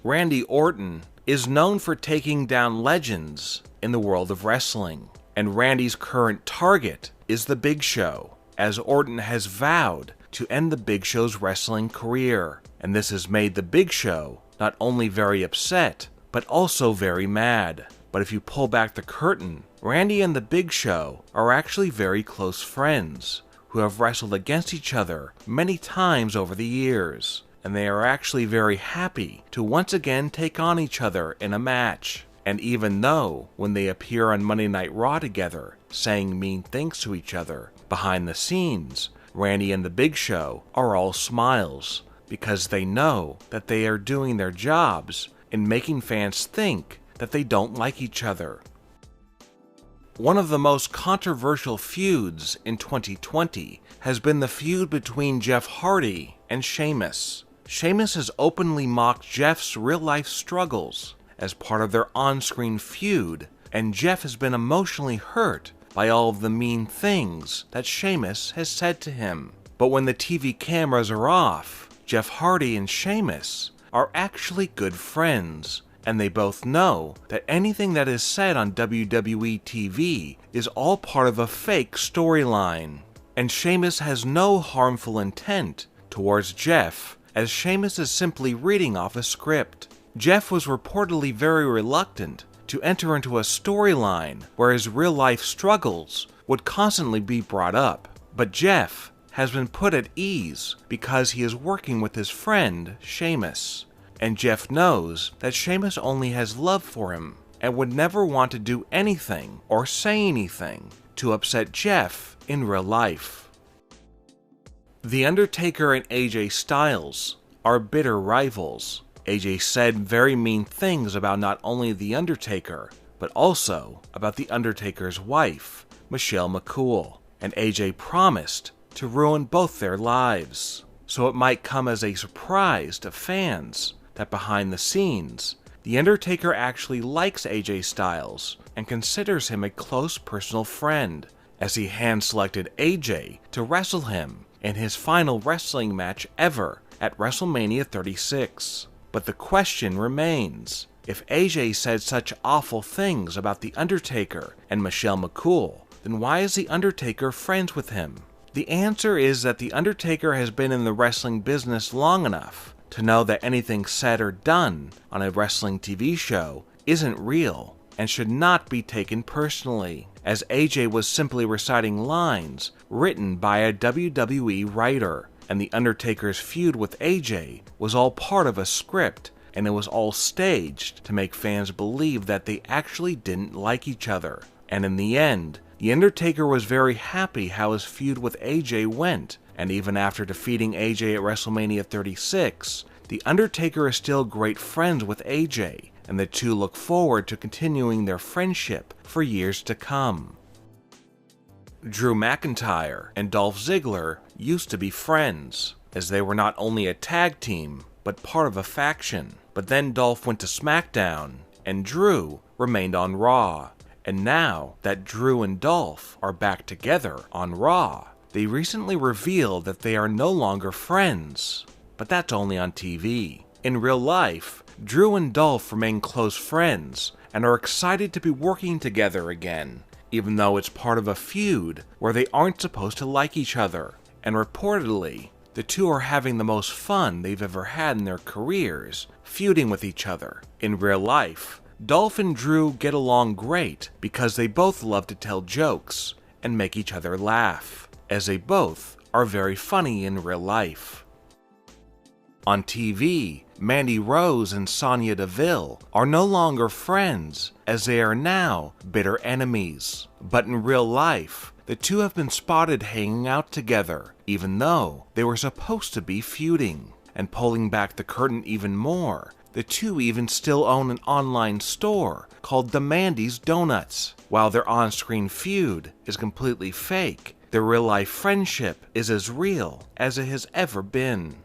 Randy Orton is known for taking down legends in the world of wrestling, and Randy's current target is The Big Show, as Orton has vowed to end The Big Show's wrestling career, and this has made The Big Show not only very upset, but also very mad. But if you pull back the curtain, Randy and The Big Show are actually very close friends, who have wrestled against each other many times over the years, and they are actually very happy to once again take on each other in a match. And even though, when they appear on Monday Night Raw together, saying mean things to each other, behind the scenes, Randy and The Big Show are all smiles, because they know that they are doing their jobs in making fans think that they don't like each other. One of the most controversial feuds in 2020 has been the feud between Jeff Hardy and Sheamus. Sheamus has openly mocked Jeff's real-life struggles as part of their on-screen feud, and Jeff has been emotionally hurt by all of the mean things that Sheamus has said to him. But when the TV cameras are off, Jeff Hardy and Sheamus are actually good friends, and they both know that anything that is said on WWE TV is all part of a fake storyline. And Sheamus has no harmful intent towards Jeff, as Sheamus is simply reading off a script. Jeff was reportedly very reluctant to enter into a storyline where his real-life struggles would constantly be brought up, but Jeff has been put at ease because he is working with his friend Sheamus. And Jeff knows that Sheamus only has love for him and would never want to do anything or say anything to upset Jeff in real life. The Undertaker and AJ Styles are bitter rivals. AJ said very mean things about not only The Undertaker, but also about The Undertaker's wife, Michelle McCool, and AJ promised to ruin both their lives. So it might come as a surprise to fans that behind the scenes, The Undertaker actually likes AJ Styles and considers him a close personal friend, as he hand-selected AJ to wrestle him in his final wrestling match ever at WrestleMania 36. But the question remains, if AJ said such awful things about The Undertaker and Michelle McCool, then why is The Undertaker friends with him? The answer is that The Undertaker has been in the wrestling business long enough to know that anything said or done on a wrestling TV show isn't real and should not be taken personally, as AJ was simply reciting lines written by a WWE writer, and The Undertaker's feud with AJ was all part of a script, and it was all staged to make fans believe that they actually didn't like each other. And in the end, The Undertaker was very happy how his feud with AJ went, and even after defeating AJ at WrestleMania 36, The Undertaker is still great friends with AJ, and the two look forward to continuing their friendship for years to come. Drew McIntyre and Dolph Ziggler used to be friends, as they were not only a tag team, but part of a faction. But then Dolph went to SmackDown, and Drew remained on Raw. And now that Drew and Dolph are back together on Raw, they recently revealed that they are no longer friends. But that's only on TV. In real life, Drew and Dolph remain close friends and are excited to be working together again, even though it's part of a feud where they aren't supposed to like each other. And reportedly, the two are having the most fun they've ever had in their careers, feuding with each other. In real life, Dolph and Drew get along great because they both love to tell jokes and make each other laugh, as they both are very funny in real life. On TV, Mandy Rose and Sonya Deville are no longer friends, as they are now bitter enemies. But in real life, the two have been spotted hanging out together, even though they were supposed to be feuding. And pulling back the curtain even more, the two even still own an online store called The Mandy's Donuts. While their on-screen feud is completely fake, their real-life friendship is as real as it has ever been.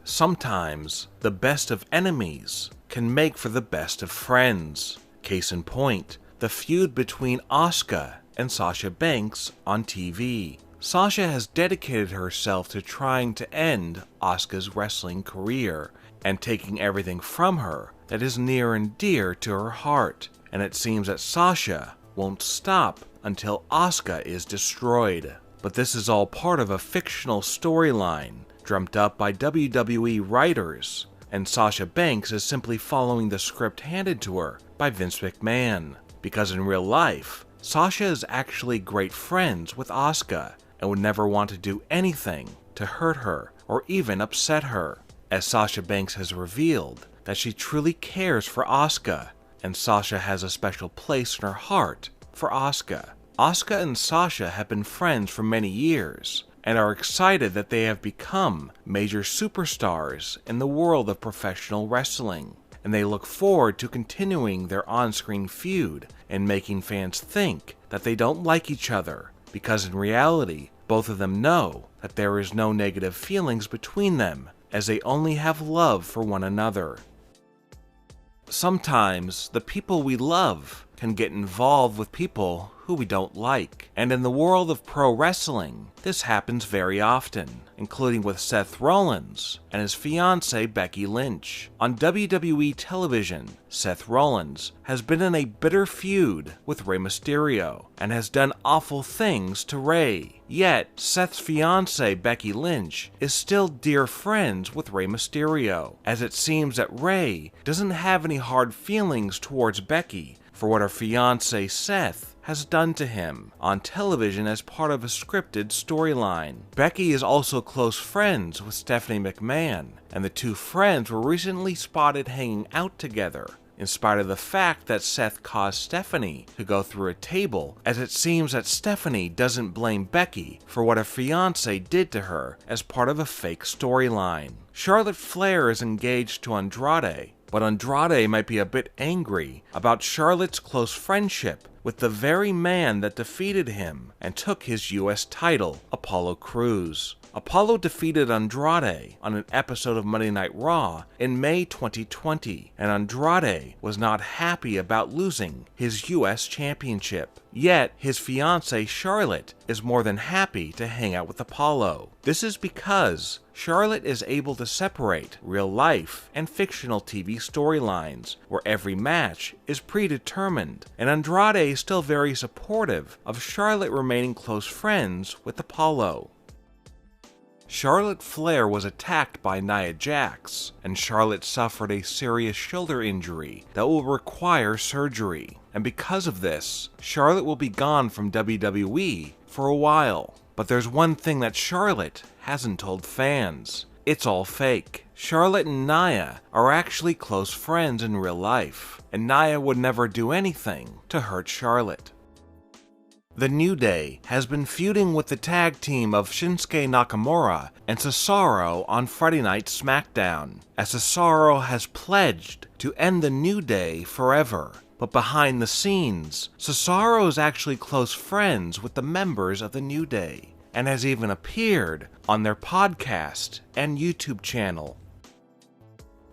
Sometimes, the best of enemies can make for the best of friends. Case in point, the feud between Asuka and Sasha Banks on TV. Sasha has dedicated herself to trying to end Asuka's wrestling career, and taking everything from her that is near and dear to her heart, and it seems that Sasha won't stop until Asuka is destroyed. But this is all part of a fictional storyline dreamt up by WWE writers, and Sasha Banks is simply following the script handed to her by Vince McMahon, because in real life, Sasha is actually great friends with Asuka and would never want to do anything to hurt her or even upset her, as Sasha Banks has revealed that she truly cares for Asuka, and Sasha has a special place in her heart for Asuka. Asuka and Sasha have been friends for many years and are excited that they have become major superstars in the world of professional wrestling, and they look forward to continuing their on-screen feud and making fans think that they don't like each other, because in reality, both of them know that there is no negative feelings between them, as they only have love for one another. Sometimes the people we love can get involved with people who we don't like, and in the world of pro wrestling, this happens very often, including with Seth Rollins and his fiancée Becky Lynch. On WWE television, Seth Rollins has been in a bitter feud with Rey Mysterio and has done awful things to Rey. Yet, Seth's fiancée Becky Lynch is still dear friends with Rey Mysterio, as it seems that Rey doesn't have any hard feelings towards Becky for what her fiancé Seth has done to him on television as part of a scripted storyline. Becky is also close friends with Stephanie McMahon, and the two friends were recently spotted hanging out together, in spite of the fact that Seth caused Stephanie to go through a table, as it seems that Stephanie doesn't blame Becky for what her fiancé did to her as part of a fake storyline. Charlotte Flair is engaged to Andrade, but Andrade might be a bit angry about Charlotte's close friendship with the very man that defeated him and took his US title, Apollo Crews. Apollo defeated Andrade on an episode of Monday Night Raw in May 2020, and Andrade was not happy about losing his US championship. Yet, his fiancée Charlotte is more than happy to hang out with Apollo. This is because Charlotte is able to separate real life and fictional TV storylines, where every match is predetermined, and Andrade is still very supportive of Charlotte remaining close friends with Apollo. Charlotte Flair was attacked by Nia Jax, and Charlotte suffered a serious shoulder injury that will require surgery. And because of this, Charlotte will be gone from WWE for a while. But there's one thing that Charlotte hasn't told fans. It's all fake. Charlotte and Nia are actually close friends in real life, and Nia would never do anything to hurt Charlotte. The New Day has been feuding with the tag team of Shinsuke Nakamura and Cesaro on Friday Night SmackDown, as Cesaro has pledged to end the New Day forever. But behind the scenes, Cesaro is actually close friends with the members of the New Day, and has even appeared on their podcast and YouTube channel.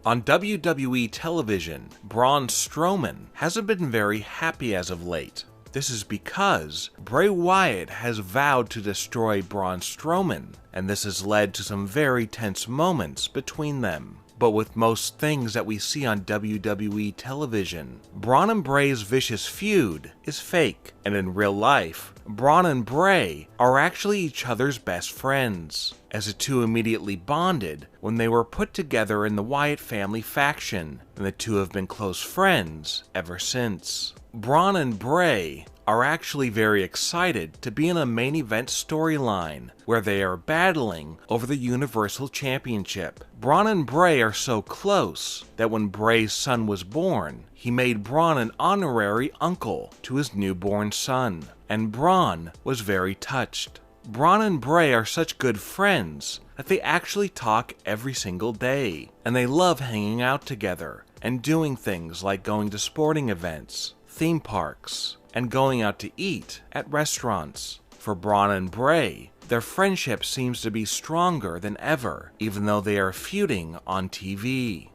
On WWE television, Braun Strowman hasn't been very happy as of late. This is because Bray Wyatt has vowed to destroy Braun Strowman, and this has led to some very tense moments between them. But with most things that we see on WWE television, Braun and Bray's vicious feud is fake, and in real life, Braun and Bray are actually each other's best friends, as the two immediately bonded when they were put together in the Wyatt family faction, and the two have been close friends ever since. Braun and Bray are actually very excited to be in a main event storyline where they are battling over the Universal Championship. Braun and Bray are so close that when Bray's son was born, he made Braun an honorary uncle to his newborn son, and Braun was very touched. Braun and Bray are such good friends that they actually talk every single day, and they love hanging out together and doing things like going to sporting events, theme parks, and going out to eat at restaurants. For Braun and Bray, their friendship seems to be stronger than ever, even though they are feuding on TV.